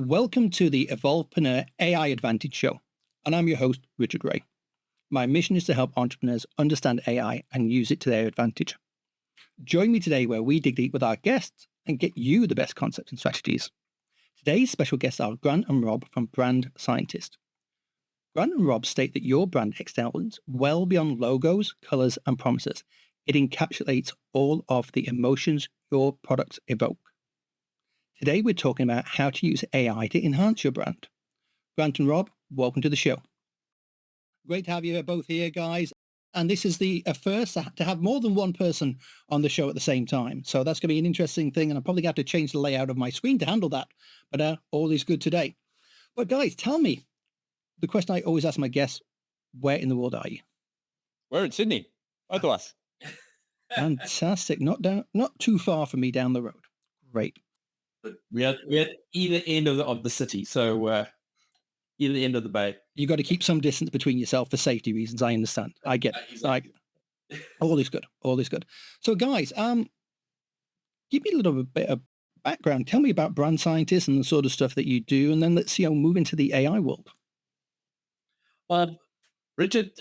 Welcome to the Evolvepreneur AI Advantage Show, and I'm your host, Richard Wray. My mission is to help entrepreneurs understand AI and use it to their advantage. Join me today where we dig deep with our guests and get you the best concepts and strategies. Today's special guests are Grant and Rob from Brand Scientist. Grant and Rob state that your brand extends well beyond logos, colors, and promises. It encapsulates all of the emotions your products evoke. Today, we're talking about how to use AI to enhance your brand. Grant and Rob, welcome to the show. Great to have you both here, guys. And this is the first to have more than one person on the show at the same time. So that's going to be an interesting thing. And I'm probably going to have to change the layout of my screen to handle that. But all is good today. But guys, tell me, the question I always ask my guests, where in the world are you? We're in Sydney, both of us. Fantastic. Not too far from me down the road. Great. But we're at either end of the city, so either end of the bay. You got to keep some distance between yourself for safety reasons. I understand. I get it. Exactly. All is good. All is good. So, guys, give me a little bit of background. Tell me about Brand Scientists and the sort of stuff that you do, and then let's move into the AI world. Well, Richard,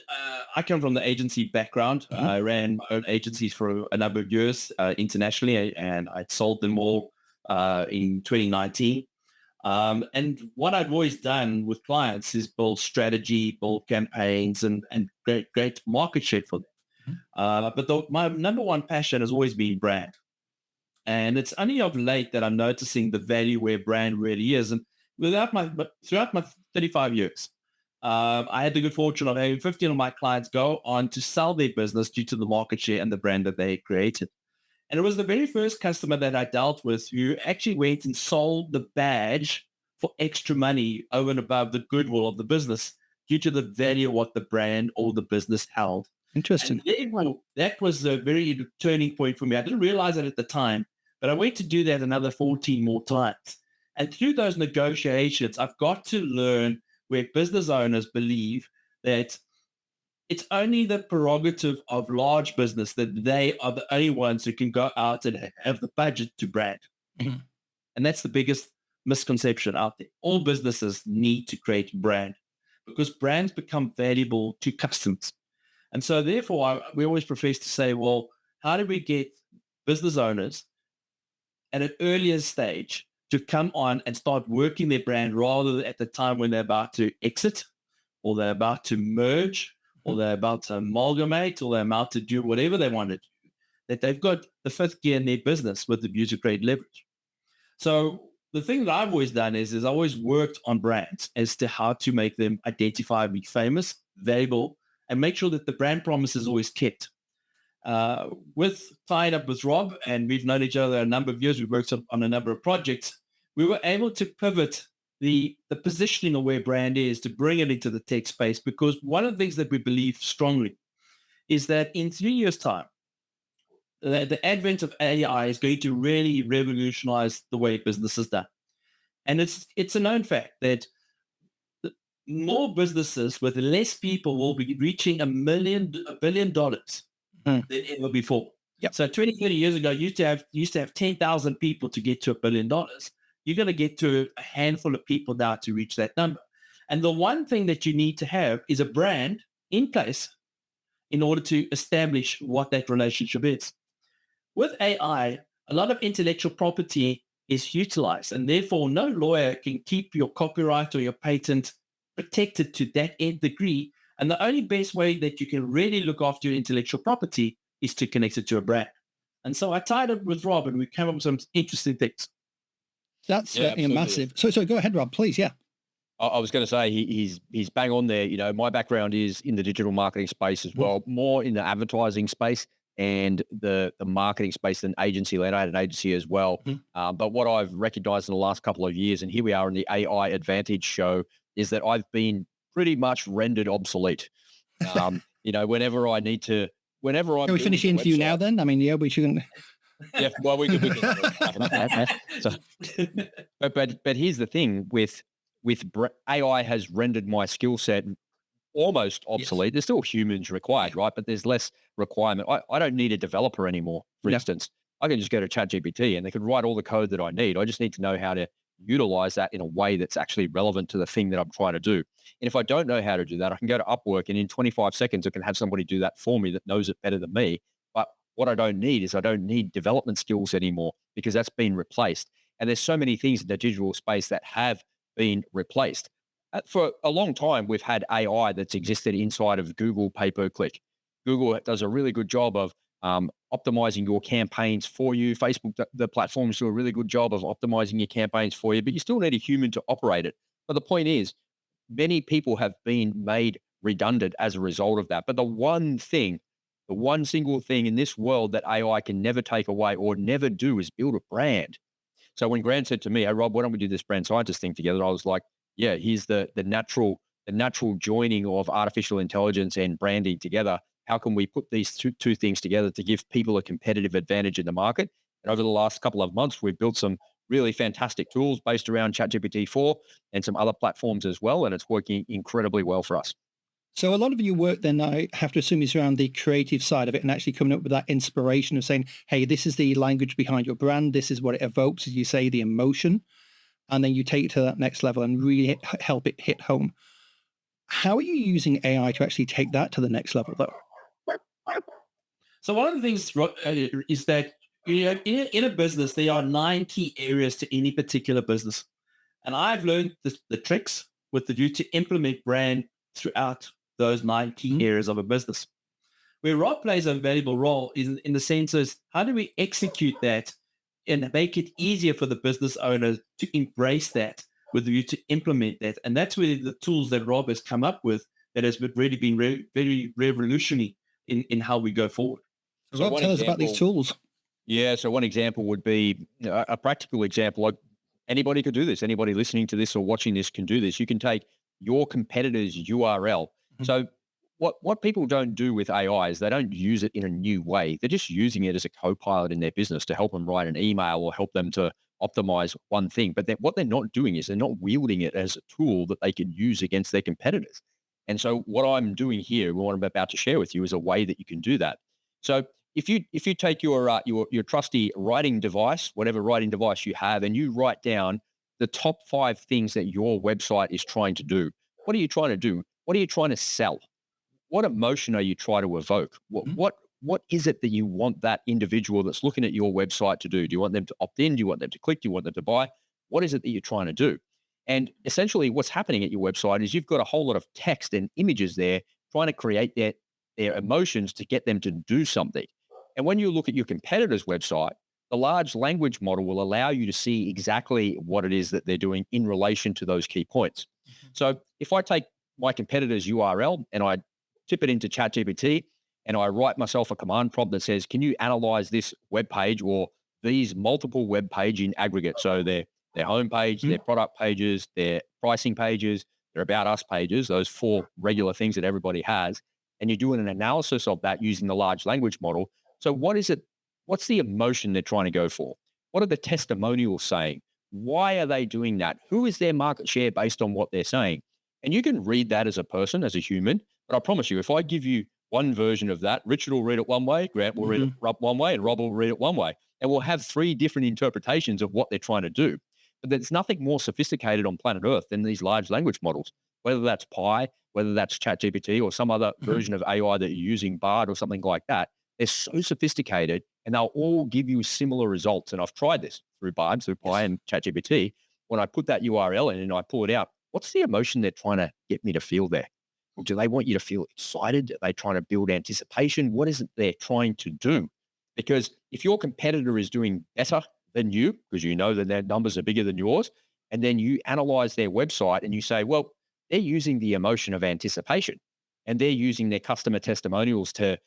I come from the agency background. I ran my own agencies for a number of years internationally, and I sold them all in 2019. And what I've always done with clients is build strategy, build campaigns, and great market share for them. But my number one passion has always been brand. And it's only of late that I'm noticing the value where brand really is. And throughout my 35 years, I had the good fortune of having 15 of my clients go on to sell their business due to the market share and the brand that they created. And it was the very first customer that I dealt with who actually went and sold the badge for extra money over and above the goodwill of the business due to the value of what the brand or the business held. Interesting. And that was a very turning point for me. I didn't realize it at the time, but I went to do that another 14 more times. And through those negotiations, I've got to learn where business owners believe that it's only the prerogative of large business that they are the only ones who can go out and have the budget to brand. Mm-hmm. And that's the biggest misconception out there. All businesses need to create brand because brands become valuable to customers. And so therefore, we always profess to say, well, how do we get business owners at an earlier stage to come on and start working their brand rather than at the time when they're about to exit or they're about to merge or they're about to amalgamate, or they're about to do whatever they want to do, that they've got the fifth gear in their business with the view to create leverage. So the thing that I've always done is I always worked on brands as to how to make them identifiably famous, valuable, and make sure that the brand promise is always kept. With tied up with Rob, and we've known each other a number of years, we've worked on a number of projects, we were able to pivot the positioning of where brand is to bring it into the tech space, because one of the things that we believe strongly is that in 3 years' time, the advent of AI is going to really revolutionize the way business is done. And it's a known fact that more businesses with less people will be reaching $1 billion than ever before. Yep. So 20, 30 years ago, you used to have 10,000 people to get to $1 billion. You're going to get to a handful of people now to reach that number. And the one thing that you need to have is a brand in place in order to establish what that relationship is. With AI, a lot of intellectual property is utilized, and therefore no lawyer can keep your copyright or your patent protected to that nth degree. And the only best way that you can really look after your intellectual property is to connect it to a brand. And so I tied it with Rob, and we came up with some interesting things. That's massive. So go ahead, Rob, please. Yeah. I was going to say he's bang on there. You know, my background is in the digital marketing space as well, more in the advertising space and the marketing space than agency-led. I had an agency as well. But what I've recognized in the last couple of years, and here we are in the AI Advantage show, is that I've been pretty much rendered obsolete. You know, whenever I'm Can we finish the interview now then? I mean, yeah, we shouldn't. Yeah, well, we can so, but here's the thing with AI has rendered my skill set almost obsolete. Yes. There's still humans required, right? But there's less requirement. I don't need a developer anymore, for instance. I can just go to ChatGPT and they can write all the code that I need. I just need to know how to utilize that in a way that's actually relevant to the thing that I'm trying to do. And if I don't know how to do that, I can go to Upwork and in 25 seconds, I can have somebody do that for me that knows it better than me. But what I don't need is I don't need development skills anymore because that's been replaced. And there's so many things in the digital space that have been replaced. For a long time, we've had AI that's existed inside of Google pay-per-click. Google does a really good job of optimizing your campaigns for you. Facebook, the platforms do a really good job of optimizing your campaigns for you, but you still need a human to operate it. But the point is, many people have been made redundant as a result of that. But the one single thing in this world that AI can never take away or never do is build a brand. So when Grant said to me, "Hey Rob, why don't we do this brand scientist thing together?" I was like, "Yeah, here's the natural joining of artificial intelligence and branding together. How can we put these two things together to give people a competitive advantage in the market?" And over the last couple of months, we've built some really fantastic tools based around ChatGPT 4 and some other platforms as well, and it's working incredibly well for us. So a lot of your work then, I have to assume, is around the creative side of it and actually coming up with that inspiration of saying, hey, this is the language behind your brand. This is what it evokes, as you say, the emotion. And then you take it to that next level and really help it hit home. How are you using AI to actually take that to the next level, though? So one of the things is that in a business, there are 9 key areas to any particular business. And I've learned the tricks with the view to implement brand throughout those 9 key areas of a business. Where Rob plays a valuable role is in the sense is how do we execute that and make it easier for the business owner to embrace that with the view to implement that. And that's where the tools that Rob has come up with that has really been very revolutionary in how we go forward. So Rob, tell us about these tools. Yeah. So one example would be a practical example. Like anybody could do this. Anybody listening to this or watching this can do this. You can take your competitor's URL. So what people don't do with AI is they don't use it in a new way. They're just using it as a co-pilot in their business to help them write an email or help them to optimize one thing. But what they're not doing is they're not wielding it as a tool that they can use against their competitors. And so what I'm doing here, what I'm about to share with you, is a way that you can do that. So if you take your trusty writing device, whatever writing device you have, and you write down the top 5 things that your website is trying to do. What are you trying to do? What are you trying to sell? What emotion are you trying to evoke? What is it that you want that individual that's looking at your website to do? Do you want them to opt in? Do you want them to click? Do you want them to buy? What is it that you're trying to do? And essentially what's happening at your website is you've got a whole lot of text and images there trying to create their emotions to get them to do something. And when you look at your competitor's website, the large language model will allow you to see exactly what it is that they're doing in relation to those key points. So if I take my competitor's URL and I tip it into ChatGPT and I write myself a command prompt that says, can you analyze this web page or these multiple web page in aggregate? So their homepage, their product pages, their pricing pages, their about us pages, those 4 regular things that everybody has. And you're doing an analysis of that using the large language model. So what is it? What's the emotion they're trying to go for? What are the testimonials saying? Why are they doing that? Who is their market share based on what they're saying? And you can read that as a person, as a human. But I promise you, if I give you one version of that, Richard will read it one way, Grant will read it one way, and Rob will read it one way. And we'll have 3 different interpretations of what they're trying to do. But there's nothing more sophisticated on planet Earth than these large language models, whether that's Pi, whether that's ChatGPT or some other version of AI that you're using, Bard or something like that. They're so sophisticated and they'll all give you similar results. And I've tried this through Bard, through Pi and ChatGPT. When I put that URL in and I pull it out, what's the emotion they're trying to get me to feel there? Well, do they want you to feel excited? Are they trying to build anticipation? What is it they're trying to do? Because if your competitor is doing better than you, because you know that their numbers are bigger than yours, and then you analyze their website and you say, well, they're using the emotion of anticipation and they're using their customer testimonials to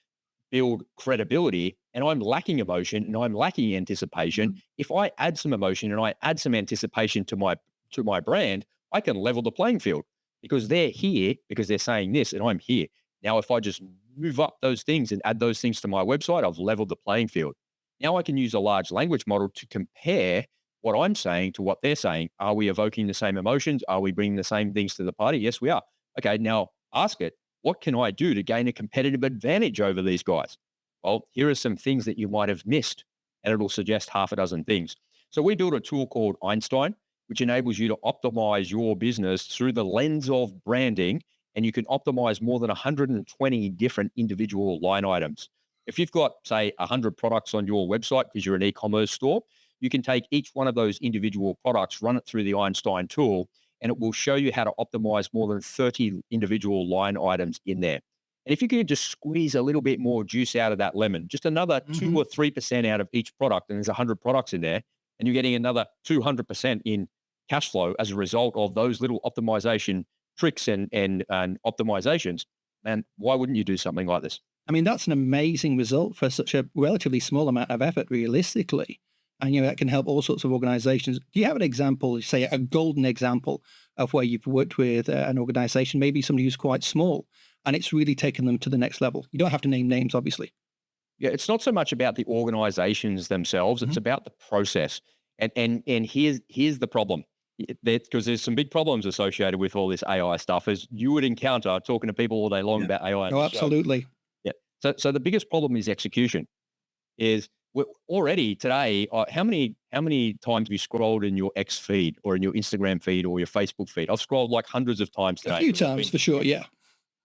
build credibility, and I'm lacking emotion and I'm lacking anticipation. If I add some emotion and I add some anticipation to my brand, I can level the playing field because they're here because they're saying this and I'm here. Now, if I just move up those things and add those things to my website, I've leveled the playing field. Now I can use a large language model to compare what I'm saying to what they're saying. Are we evoking the same emotions? Are we bringing the same things to the party? Yes, we are. Okay, now ask it, what can I do to gain a competitive advantage over these guys? Well, here are some things that you might have missed, and it'll suggest half a dozen things. So we built a tool called Einstein, which enables you to optimize your business through the lens of branding. And you can optimize more than 120 different individual line items. If you've got, say, 100 products on your website because you're an e-commerce store, you can take each one of those individual products, run it through the Einstein tool, and it will show you how to optimize more than 30 individual line items in there. And if you could just squeeze a little bit more juice out of that lemon, just another 2 or 3% out of each product, and there's 100 products in there, and you're getting another 200% in cash flow as a result of those little optimization tricks and optimizations, man, why wouldn't you do something like this? I mean, that's an amazing result for such a relatively small amount of effort, realistically. And, that can help all sorts of organizations. Do you have an example, say a golden example of where you've worked with an organization, maybe somebody who's quite small, and it's really taken them to the next level? You don't have to name names, obviously. Yeah, it's not so much about the organizations themselves. It's about the process. And here's the problem. Because there's some big problems associated with all this AI stuff, as you would encounter talking to people all day long about AI. Oh, absolutely. Yeah. So the biggest problem is execution. Is we're already today, how many times have you scrolled in your X feed or in your Instagram feed or your Facebook feed? I've scrolled like hundreds of times today. A few times for sure, yeah.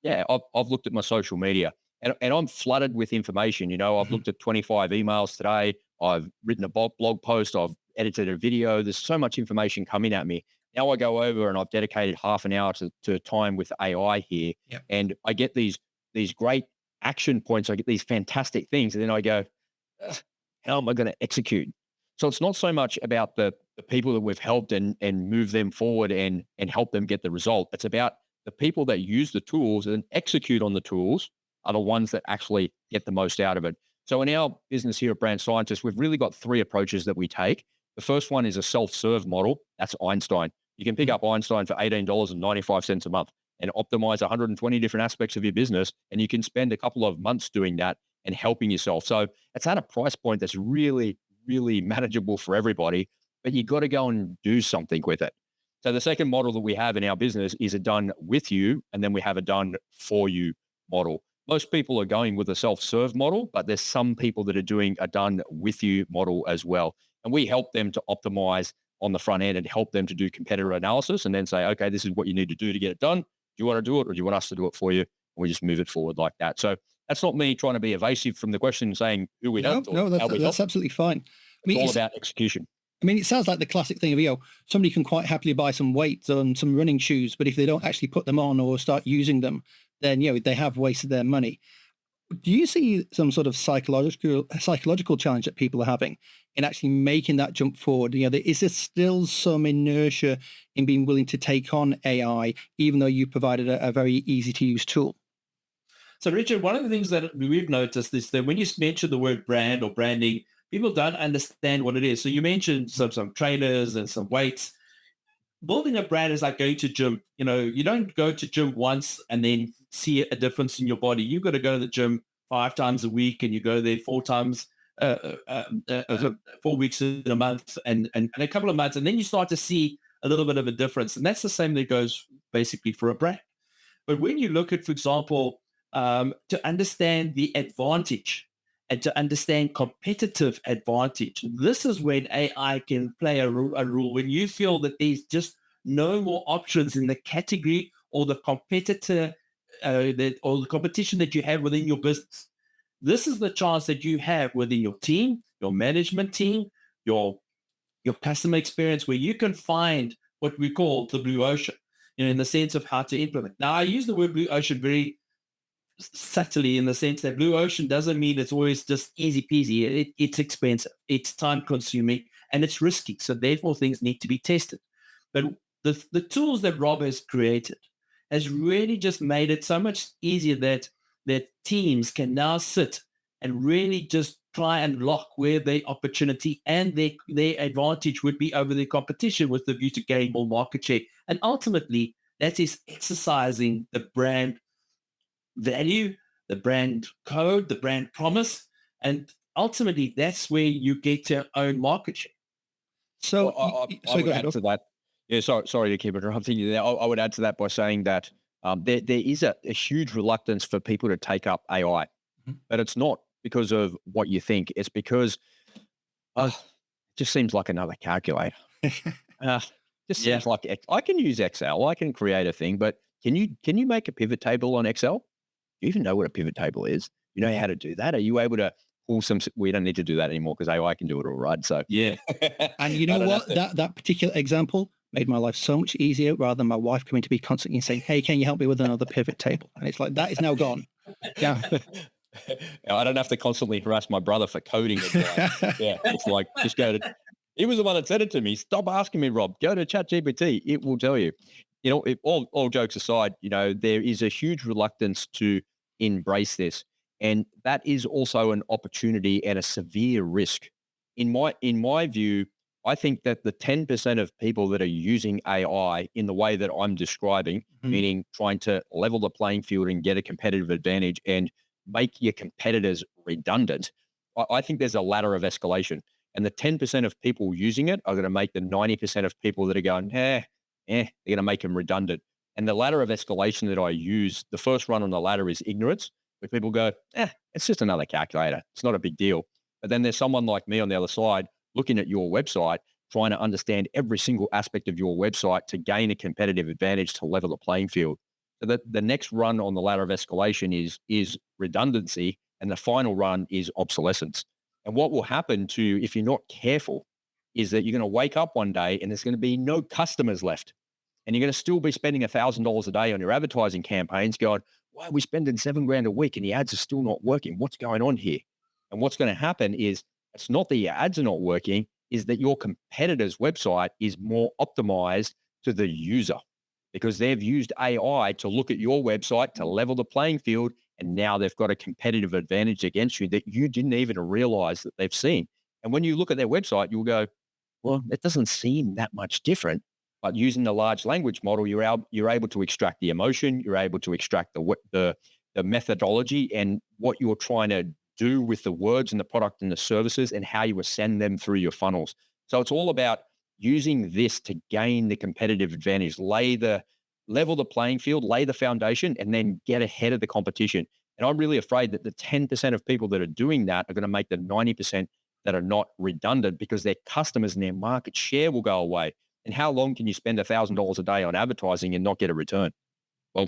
Yeah, I've looked at my social media and I'm flooded with information. I've looked at 25 emails today. I've written a blog post. I've edited a video. There's so much information coming at me. Now I go over and I've dedicated half an hour to time with AI here. Yep. And I get these great action points. I get these fantastic things. And then I go, how am I going to execute? So it's not so much about the people that we've helped and move them forward and help them get the result. It's about the people that use the tools and execute on the tools are the ones that actually get the most out of it. So in our business here at Brand Scientist, we've really got 3 approaches that we take. The first one is a self-serve model. That's Einstein. You can pick up Einstein for $18.95 a month and optimize 120 different aspects of your business. And you can spend a couple of months doing that and helping yourself. So it's at a price point that's really, really manageable for everybody, but you got to go and do something with it. So the second model that we have in our business is a done with you, and then we have a done for you model. Most people are going with a self-serve model, but there's some people that are doing a done with you model as well. And we help them to optimize on the front end and help them to do competitor analysis and then say, okay, this is what you need to do to get it done. Do you want to do it or do you want us to do it for you? And we just move it forward like that. So that's not me trying to be evasive from the question saying who we helped. No, that's absolutely fine. It's all about execution. I mean, it sounds like the classic thing of, somebody can quite happily buy some weights and some running shoes, but if they don't actually put them on or start using them, then, they have wasted their money. Do you see some sort of psychological challenge that people are having in actually making that jump forward? Is there still some inertia in being willing to take on AI, even though you provided a very easy to use tool? So, Richard, one of the things that we've noticed is that when you mention the word brand or branding, people don't understand what it is. So you mentioned some trainers and some weights. Building a brand is like going to gym. You don't go to gym once and then see a difference in your body. You've got to go to the gym 5 times a week, and you go there 4 times, 4 weeks in a month, and a couple of months, and then you start to see a little bit of a difference. And that's the same that goes basically for a brand. But when you look at, for example, to understand the advantage and to understand competitive advantage, this is when AI can play a role. When you feel that there's just no more options in the category or the competitor or the competition that you have within your business, this is the chance that you have within your team, your management team, your customer experience, where you can find what we call the blue ocean, in the sense of how to implement. Now, I use the word blue ocean very subtly, in the sense that blue ocean doesn't mean it's always just easy peasy. It's expensive, it's time consuming, and it's risky. So therefore things need to be tested. But the tools that Rob has created has really just made it so much easier that teams can now sit and really just try and lock where their opportunity and their advantage would be over their competition, with the view to gain more market share. And ultimately, that is exercising the brand value, the brand code, the brand promise, and ultimately that's where you get your own market share. So, I would add to that. Yeah, sorry to keep interrupting you there. I would add to that by saying that there is a huge reluctance for people to take up AI, but it's not because of what you think. It's because it just seems like another calculator. Just Yeah. seems like I can use Excel. I can create a thing, but can you make a pivot table on Excel? Do you even know what a pivot table is? You know how to do that? Are you able to pull some? We don't need to do that anymore because AI can do it all, right? So Yeah. And you know what? That particular example made my life so much easier rather than my wife coming to me constantly saying, "Hey, can you help me with another pivot table?" And it's like, that is now gone. Yeah. I don't have to constantly harass my brother for coding advice. Yeah, it's like just go to. He was the one that said it to me. Stop asking me, Rob. Go to ChatGPT. It will tell you. You know, all jokes aside, you know, there is a huge reluctance to embrace this, and that is also an opportunity and a severe risk. In my view, I think that the 10% of people that are using AI in the way that I'm describing, Mhm. meaning trying to level the playing field and get a competitive advantage and make your competitors redundant, I think there's a ladder of escalation. And the 10% of people using it are going to make the 90% of people that are going, they're going to make them redundant. And the ladder of escalation that I use, the first run on the ladder is ignorance, where people go, it's just another calculator. It's not a big deal. But then there's someone like me on the other side looking at your website, trying to understand every single aspect of your website to gain a competitive advantage to level the playing field. So that the next run on the ladder of escalation is redundancy, and the final run is obsolescence. And what will happen to if you're not careful is that you're going to wake up one day and there's going to be no customers left, and you're going to still be spending $1,000 a day on your advertising campaigns. Going, why are we spending $7,000 a week and the ads are still not working? What's going on here? And what's going to happen is it's not that your ads are not working, is that your competitor's website is more optimized to the user because they've used AI to look at your website to level the playing field. And now they've got a competitive advantage against you that you didn't even realize that they've seen. And when you look at their website, you'll go, well, it doesn't seem that much different. But using the large language model, you're able to extract the emotion, you're able to extract the methodology and what you're trying to do with the words and the product and the services and how you ascend them through your funnels. So it's all about using this to gain the competitive advantage, level the playing field, lay the foundation, and then get ahead of the competition. And I'm really afraid that the 10% of people that are doing that are going to make the 90% that are not redundant because their customers and their market share will go away. And how long can you spend $1,000 a day on advertising and not get a return? Well,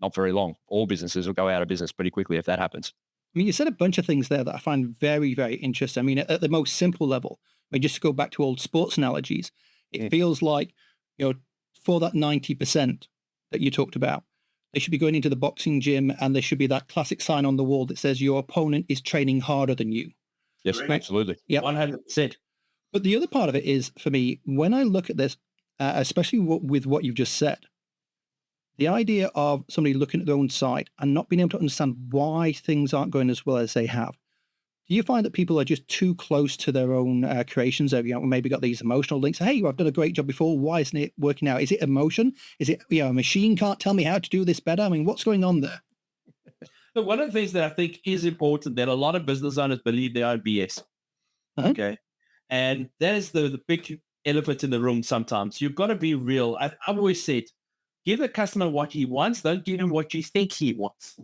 not very long. All businesses will go out of business pretty quickly if that happens. I mean, you said a bunch of things there that I find very, very interesting. I mean, at the most simple level, I mean, just to go back to old sports analogies, it feels like, for that 90% that you talked about, they should be going into the boxing gym and there should be that classic sign on the wall that says your opponent is training harder than you. Yes, Correct. absolutely. Yeah. 100%. But the other part of it is, for me, when I look at this, especially with what you've just said, the idea of somebody looking at their own site and not being able to understand why things aren't going as well as they have. Do you find that people are just too close to their own creations? Have maybe got these emotional links? Hey, I've done a great job before. Why isn't it working out? Is it emotion? Is it, a machine can't tell me how to do this better? I mean, what's going on there? So one of the things that I think is important that a lot of business owners believe they are BS. Uh-huh. Okay. And that is the big elephant in the room sometimes. You've got to be real. I've always said, give the customer what he wants. Don't give him what you think he wants.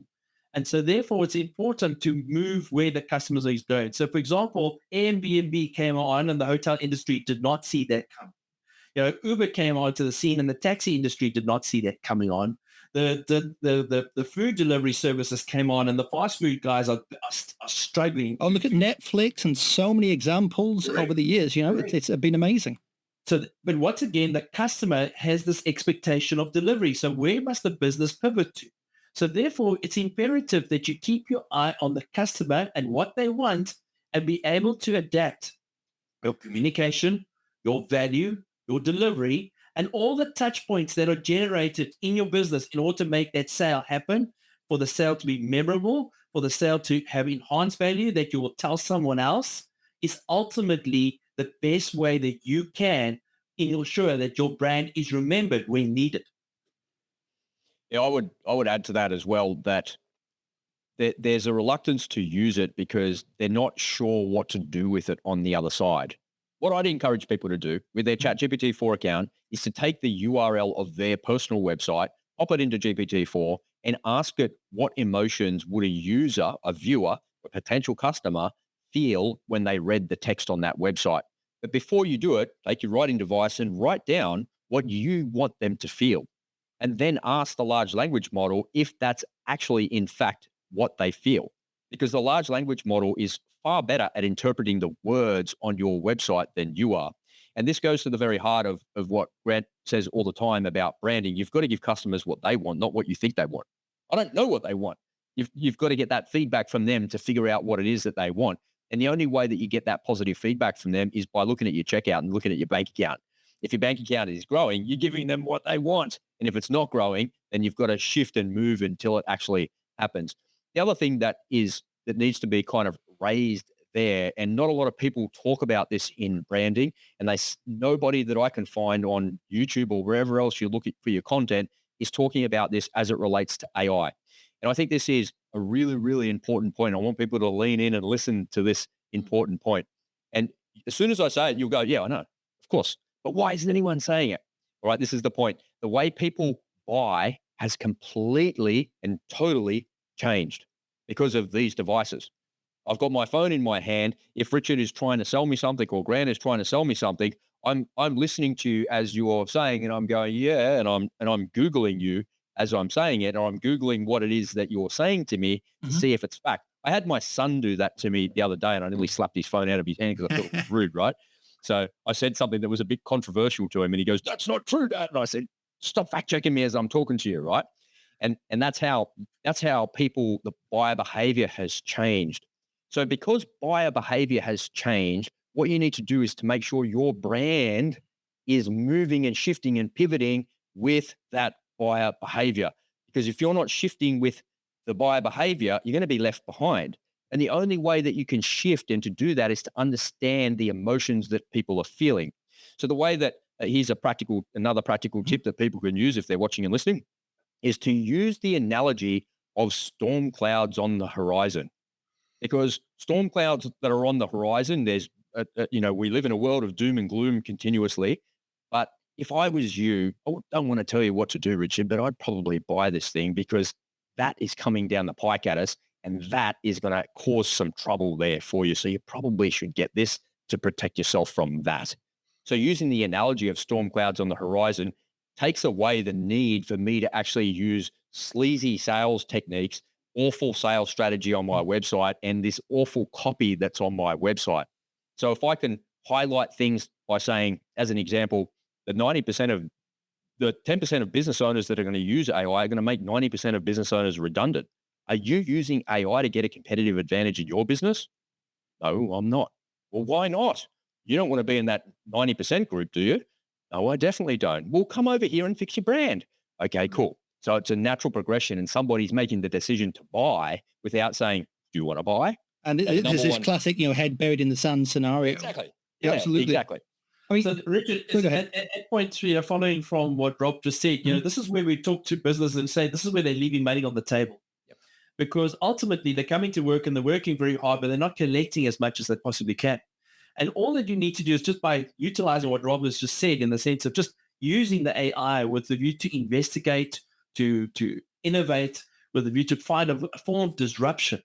And so therefore, it's important to move where the customers are going. So for example, Airbnb came on and the hotel industry did not see that coming. Uber came onto the scene and the taxi industry did not see that coming on. The food delivery services came on and the fast food guys are struggling. Oh, look at Netflix and so many examples over the years. It's been amazing. So, but once again, the customer has this expectation of delivery. So where must the business pivot to? So therefore, it's imperative that you keep your eye on the customer and what they want and be able to adapt your communication, your value, your delivery, and all the touch points that are generated in your business in order to make that sale happen, for the sale to be memorable, for the sale to have enhanced value that you will tell someone else, is ultimately the best way that you can ensure that your brand is remembered when needed. Yeah, I would add to that as well that there's a reluctance to use it because they're not sure what to do with it on the other side. What I'd encourage people to do with their ChatGPT-4 account is to take the URL of their personal website, pop it into GPT-4, and ask it what emotions would a user, a viewer, a potential customer feel when they read the text on that website. But before you do it, take your writing device and write down what you want them to feel, and then ask the large language model if that's actually, in fact, what they feel. Because the large language model is far better at interpreting the words on your website than you are. And this goes to the very heart of what Grant says all the time about branding. You've got to give customers what they want, not what you think they want. I don't know what they want. You've got to get that feedback from them to figure out what it is that they want. And the only way that you get that positive feedback from them is by looking at your checkout and looking at your bank account. If your bank account is growing, you're giving them what they want. And if it's not growing, then you've got to shift and move until it actually happens. The other thing that needs to be kind of raised there, and not a lot of people talk about this in branding, and nobody that I can find on YouTube or wherever else you look at for your content is talking about this as it relates to AI. And I think this is a really, really important point. I want people to lean in and listen to this important point. And as soon as I say it, you'll go, yeah, I know, of course. But why isn't anyone saying it? All right, this is the point. The way people buy has completely and totally changed because of these devices. I've got my phone in my hand. If Richard is trying to sell me something or Grant is trying to sell me something, I'm listening to you as you're saying, and I'm going, yeah, and I'm Googling you as I'm saying it, or I'm Googling what it is that you're saying to me to see if it's fact. I had my son do that to me the other day, and I nearly slapped his phone out of his hand because I thought it was rude, right? So I said something that was a bit controversial to him, and he goes, "That's not true, Dad." And I said, "Stop fact checking me as I'm talking to you, right?" And that's how the buyer behavior has changed. So because buyer behavior has changed, what you need to do is to make sure your brand is moving and shifting and pivoting with that buyer behavior. Because if you're not shifting with the buyer behavior, you're going to be left behind. And the only way that you can shift and to do that is to understand the emotions that people are feeling. So the way that here's another practical tip that people can use if they're watching and listening is to use the analogy of storm clouds on the horizon. Because storm clouds that are on the horizon, we live in a world of doom and gloom continuously. But if I was you, I don't want to tell you what to do, Richard, but I'd probably buy this thing because that is coming down the pike at us, and that is going to cause some trouble there for you. So you probably should get this to protect yourself from that. So using the analogy of storm clouds on the horizon takes away the need for me to actually use sleazy sales techniques, awful sales strategy on my website, and this awful copy that's on my website. So if I can highlight things by saying, as an example, the 10% of business owners that are going to use AI are going to make 90% of business owners redundant. Are you using AI to get a competitive advantage in your business? No, I'm not. Well, why not? You don't want to be in that 90% group, do you? No, I definitely don't. Well, come over here and fix your brand. Okay, cool. So it's a natural progression, and somebody's making the decision to buy without saying, do you want to buy? And this is classic, head buried in the sand scenario. Exactly. Yeah, absolutely. Exactly. I mean, So Richard, at point 3, following from what Rob just said, this is where we talk to business and say, this is where they're leaving money on the table. Yep. Because ultimately they're coming to work and they're working very hard, but they're not collecting as much as they possibly can. And all that you need to do is just by utilizing what Rob has just said in the sense of just using the AI with the view to investigate, to innovate, with the view to find a form of disruption,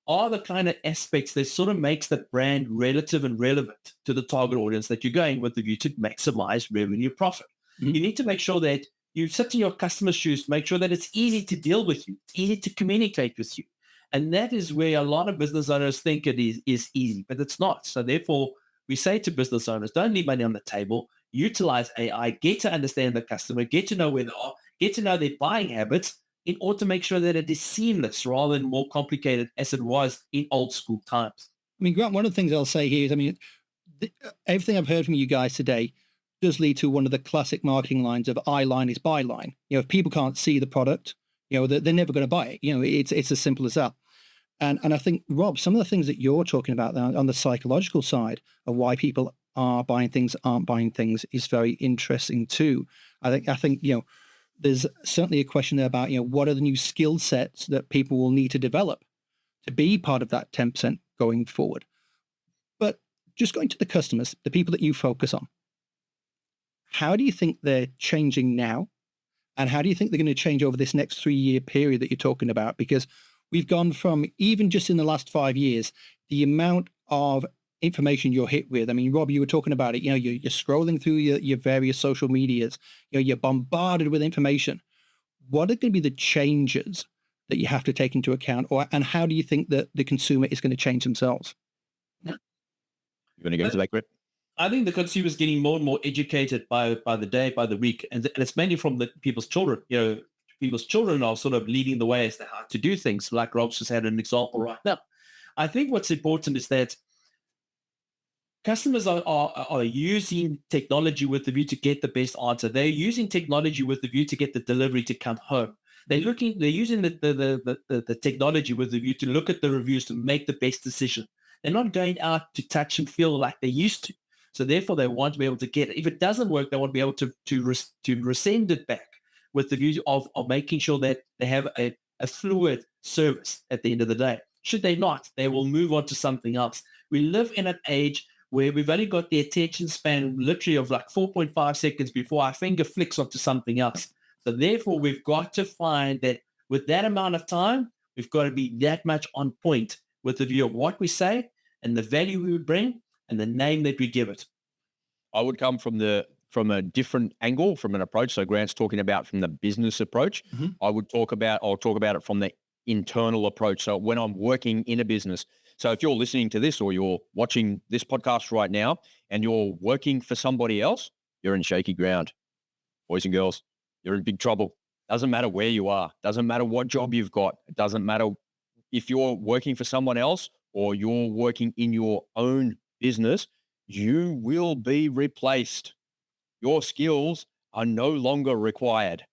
are the kind of aspects that sort of makes the brand relative and relevant to the target audience that you're going with the view to maximize revenue profit. Mm-hmm. You need to make sure that you sit in your customer's shoes, make sure that it's easy to deal with you, it's easy to communicate with you. And that is where a lot of business owners think it is easy, but it's not. So therefore, we say to business owners, don't leave money on the table, utilize AI, get to understand the customer, get to know where they are, get to know their buying habits, in order to make sure that it is seamless rather than more complicated as it was in old school times. I mean, Grant, one of the things I'll say here is, everything I've heard from you guys today does lead to one of the classic marketing lines of "eye line is buy line." If people can't see the product, they're never going to buy it. It's as simple as that. And I think, Rob, some of the things that you're talking about on the psychological side of why people are buying things, aren't buying things, is very interesting too. I think there's certainly a question there about, what are the new skill sets that people will need to develop to be part of that 10% going forward. But just going to the customers, the people that you focus on, how do you think they're changing now? And how do you think they're going to change over this next 3-year period that you're talking about? Because we've gone from, even just in the last 5 years, the amount of information you're hit with. I mean, Rob, you were talking about it. You're scrolling through your various social medias. You're bombarded with information. What are going to be the changes that you have to take into account, and how do you think that the consumer is going to change themselves? You want to go into that, Grant? I think the consumer is getting more and more educated by the day, by the week, and it's mainly from the people's children. People's children are sort of leading the way as to how to do things. Like Rob's just had an example right now. I think what's important is that customers are using technology with the view to get the best answer. They're using technology with the view to get the delivery to come home. They're using the technology with the view to look at the reviews to make the best decision. They're not going out to touch and feel like they used to. So therefore, they want to be able to get it. If it doesn't work, they want to be able to resend it back with the view of making sure that they have a fluid service at the end of the day. Should they not, they will move on to something else. We live in an age where we've only got the attention span literally of like 4.5 seconds before our finger flicks onto something else. So therefore, we've got to find that with that amount of time, we've got to be that much on point with the view of what we say and the value we bring and the name that we give it. I would come from a different angle, from an approach. So Grant's talking about from the business approach. Mm-hmm. I'll talk about it from the internal approach. So when I'm working in a business, so if you're listening to this or you're watching this podcast right now and you're working for somebody else, you're in shaky ground. Boys and girls, you're in big trouble. Doesn't matter where you are. Doesn't matter what job you've got. It doesn't matter if you're working for someone else or you're working in your own business, you will be replaced. Your skills are no longer required.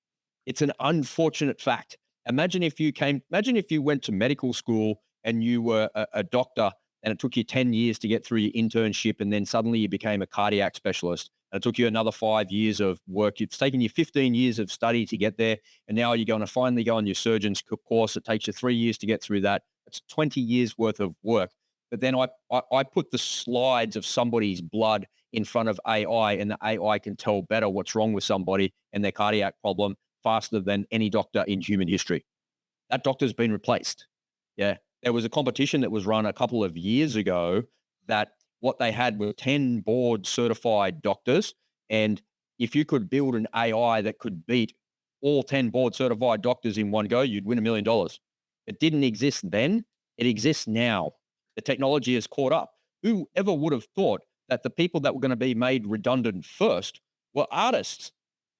It's an unfortunate fact. Imagine if you went to medical school and you were a doctor and it took you 10 years to get through your internship and then suddenly you became a cardiac specialist and it took you another 5 years of work. It's taken you 15 years of study to get there. And now you're going to finally go on your surgeon's course. It takes you 3 years to get through that. It's 20 years worth of work. But then I put the slides of somebody's blood in front of AI and the AI can tell better what's wrong with somebody and their cardiac problem faster than any doctor in human history. That doctor's been replaced. Yeah. There was a competition that was run a couple of years ago that what they had were 10 board certified doctors. And if you could build an AI that could beat all 10 board certified doctors in one go, you'd win $1 million. It didn't exist then. It exists now. The technology has caught up. Whoever would have thought that the people that were going to be made redundant first were artists?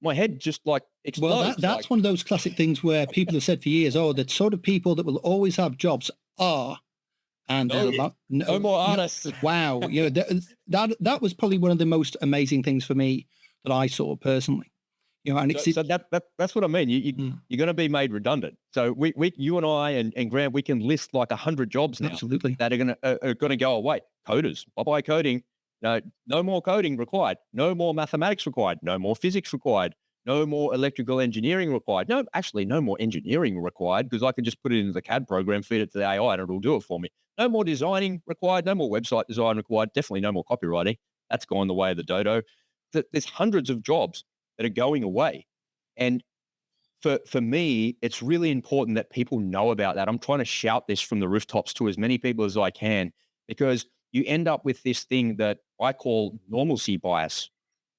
My head just like explodes. Well, that's one of those classic things where people have said for years, the sort of people that will always have jobs are, and no more artists. Wow. That was probably one of the most amazing things for me that I saw personally. And so that's what I mean. You're going to be made redundant. So you and I and Grant, we can list like 100 jobs now. Absolutely. That are going to go away. Coders, bye-bye coding. No more coding required. No more mathematics required. No more physics required. No more electrical engineering required. No, actually, no more engineering required because I can just put it into the CAD program, feed it to the AI, and it'll do it for me. No more designing required. No more website design required. Definitely no more copywriting. That's gone the way of the dodo. There's hundreds of jobs that are going away. And for me, it's really important that people know about that. I'm trying to shout this from the rooftops to as many people as I can because you end up with this thing that I call normalcy bias.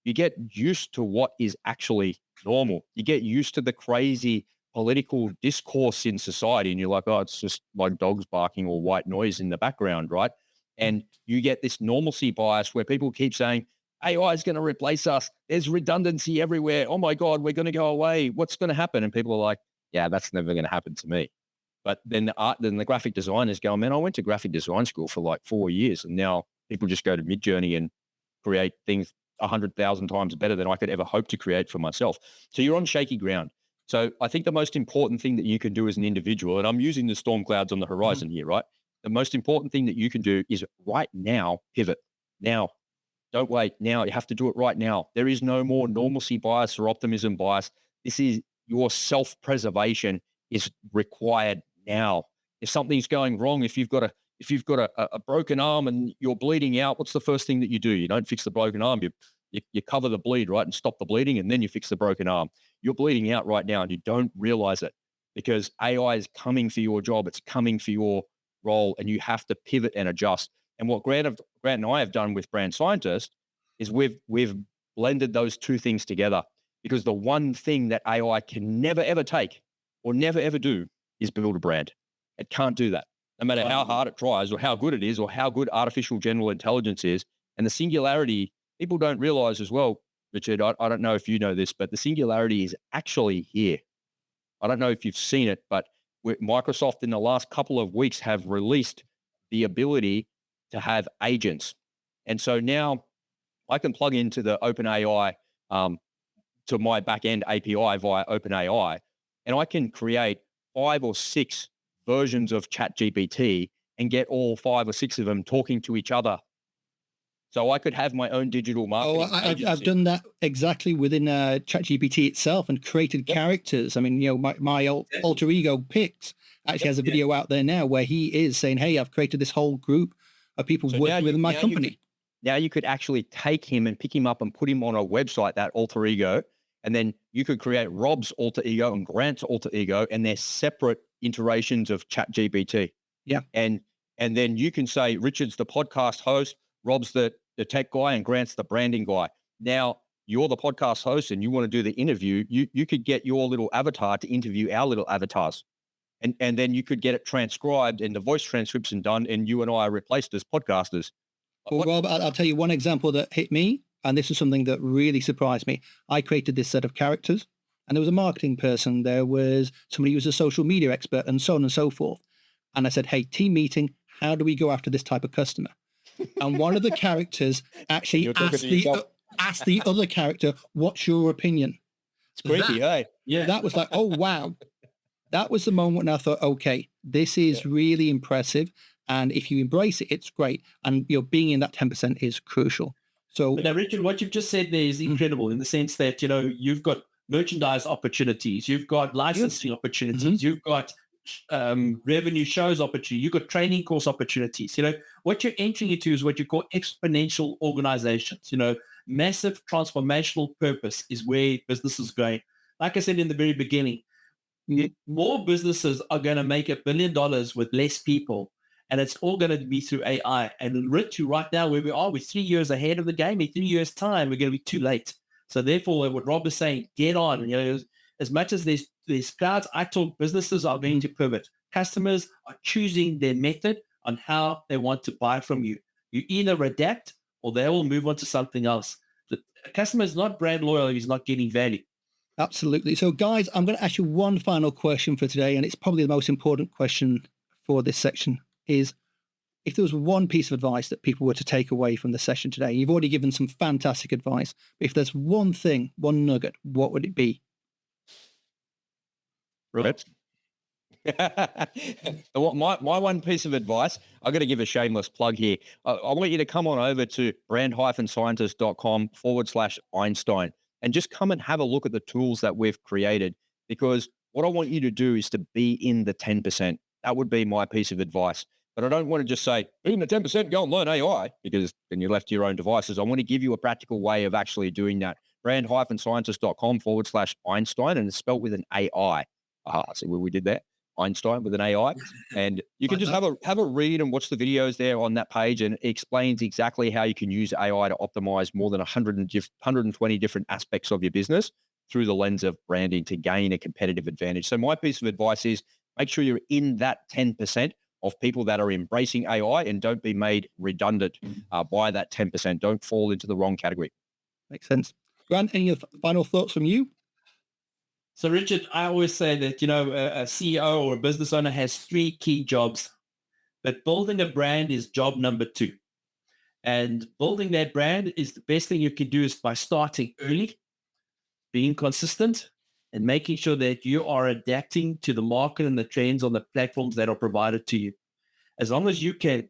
You get used to what is actually normal. You get used to the crazy political discourse in society and you're like, oh, it's just like dogs barking or white noise in the background, right? And you get this normalcy bias where people keep saying, AI is going to replace us. There's redundancy everywhere. Oh my God, we're going to go away. What's going to happen? And people are like, yeah, that's never going to happen to me. But then the graphic designers go, man, I went to graphic design school for like 4 years. And now people just go to Midjourney and create things 100,000 times better than I could ever hope to create for myself. So you're on shaky ground. So I think the most important thing that you can do as an individual, and I'm using the storm clouds on the horizon here, right? The most important thing that you can do is right now, pivot. Now, don't wait. Now, you have to do it right now. There is no more normalcy bias or optimism bias. This is your self-preservation is required now. If something's going wrong, if you've got a broken arm and you're bleeding out, what's the first thing that you do? You don't fix the broken arm. You cover the bleed, right, and stop the bleeding, and then you fix the broken arm. You're bleeding out right now, and you don't realize it because AI is coming for your job. It's coming for your role, and you have to pivot and adjust. And what Grant Grant and I have done with Brand Scientist is we've blended those two things together, because the one thing that AI can never, ever take or never, ever do is build a brand. It can't do that, no matter how hard it tries or how good it is or how good artificial general intelligence is. And the singularity, people don't realize as well, Richard, I don't know if you know this, but the singularity is actually here. I don't know if you've seen it, but Microsoft in the last couple of weeks have released the ability to have agents. And so now I can plug into the OpenAI, to my backend API via OpenAI, and I can create 5 or 6 versions of ChatGPT and get all 5 or 6 of them talking to each other. So I could have my own digital marketing agency. I've done that exactly within ChatGPT itself and created characters. I mean, my alter ego Pix actually has a video out there now where he is saying, hey, I've created this whole group of people working within my company. Now you could actually take him and pick him up and put him on a website, that alter ego, and then you could create Rob's alter ego and Grant's alter ego, and they're separate iterations of ChatGPT. Yeah. And then you can say, Richard's the podcast host, Rob's the tech guy, and Grant's the branding guy. Now you're the podcast host and you want to do the interview. You could get your little avatar to interview our little avatars. And then you could get it transcribed and the voice transcription done, and you and I are replaced as podcasters. Well, Rob, I'll tell you one example that hit me, and this is something that really surprised me. I created this set of characters, and there was a marketing person, there was somebody who was a social media expert, and so on and so forth. And I said, hey, team meeting, how do we go after this type of customer? And one of the characters actually asked the other character, what's your opinion? It's creepy, hey? Yeah. That was like, oh, wow. That was the moment when I thought, okay, this is really impressive. And if you embrace it, it's great. And being in that 10% is crucial. So now, Richard, what you've just said there is incredible in the sense that, you've got merchandise opportunities, you've got licensing opportunities, you've got revenue shows opportunity, you've got training course opportunities. What you're entering into is what you call exponential organizations. Massive transformational purpose is where business is going. Like I said in the very beginning, more businesses are going to make $1 billion with less people. And it's all going to be through AI. And right now, where we are, we're 3 years ahead of the game. In 3 years' time, we're going to be too late. So therefore, what Rob is saying, get on. As much as there's crowds, I talk businesses are going to pivot. Customers are choosing their method on how they want to buy from you. You either adapt or they will move on to something else. The customer is not brand loyal if he's not getting value. Absolutely. So guys, I'm going to ask you one final question for today, and it's probably the most important question for this section, is if there was one piece of advice that people were to take away from the session today. You've already given some fantastic advice, but if there's one thing, one nugget, what would it be? Right. my one piece of advice, I've got to give a shameless plug here. I want you to come on over to brand-scientist.com/Einstein and just come and have a look at the tools that we've created, because what I want you to do is to be in the 10%. That would be my piece of advice. But I don't want to just say, be in the 10%, go and learn AI, because then you're left to your own devices. I want to give you a practical way of actually doing that. brand-scientist.com/Einstein, and it's spelled with an AI. See where we did that? Einstein with an AI. And you can just have a read and watch the videos there on that page, and it explains exactly how you can use AI to optimize more than 120 different aspects of your business through the lens of branding to gain a competitive advantage. So my piece of advice is make sure you're in that 10% of people that are embracing AI, and don't be made redundant by that 10%. Don't fall into the wrong category. Makes sense. Grant, any final thoughts from you? So, Richard, I always say that, a CEO or a business owner has 3 key jobs, but building a brand is job number 2. And building that brand is the best thing you can do is by starting early, being consistent, and making sure that you are adapting to the market and the trends on the platforms that are provided to you. As long as you can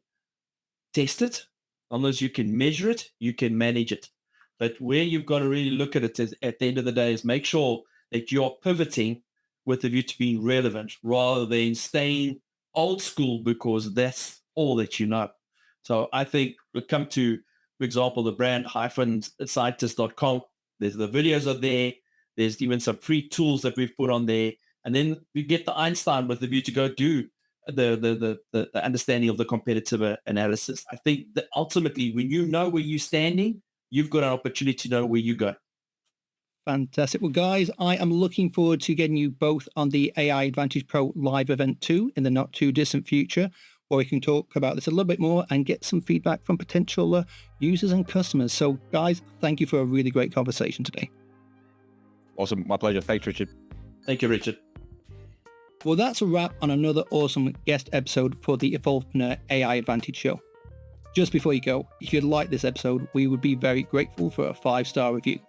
test it, as long as you can measure it, you can manage it. But where you've got to really look at it is, at the end of the day, is make sure that you're pivoting with a view to being relevant rather than staying old school because that's all that you know. So I think we'll come to, for example, the brand-scientist.com. There's the videos are there. There's even some free tools that we've put on there. And then we get the Einstein with the view to go do the understanding of the competitive analysis. I think that ultimately, when you know where you're standing, you've got an opportunity to know where you go. Fantastic. Well, guys, I am looking forward to getting you both on the AI Advantage Pro live event 2 in the not too distant future, where we can talk about this a little bit more and get some feedback from potential users and customers. So, guys, thank you for a really great conversation today. Awesome. My pleasure. Thanks, Richard. Thank you, Richard. Well, that's a wrap on another awesome guest episode for the Evolvepreneur AI Advantage Show. Just before you go, if you'd like this episode, we would be very grateful for a 5-star review.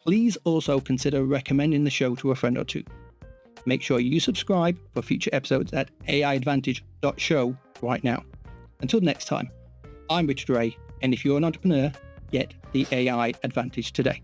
Please also consider recommending the show to a friend or two. Make sure you subscribe for future episodes at aiadvantage.show right now. Until next time, I'm Richard Wray, and if you're an entrepreneur, get the AI advantage today.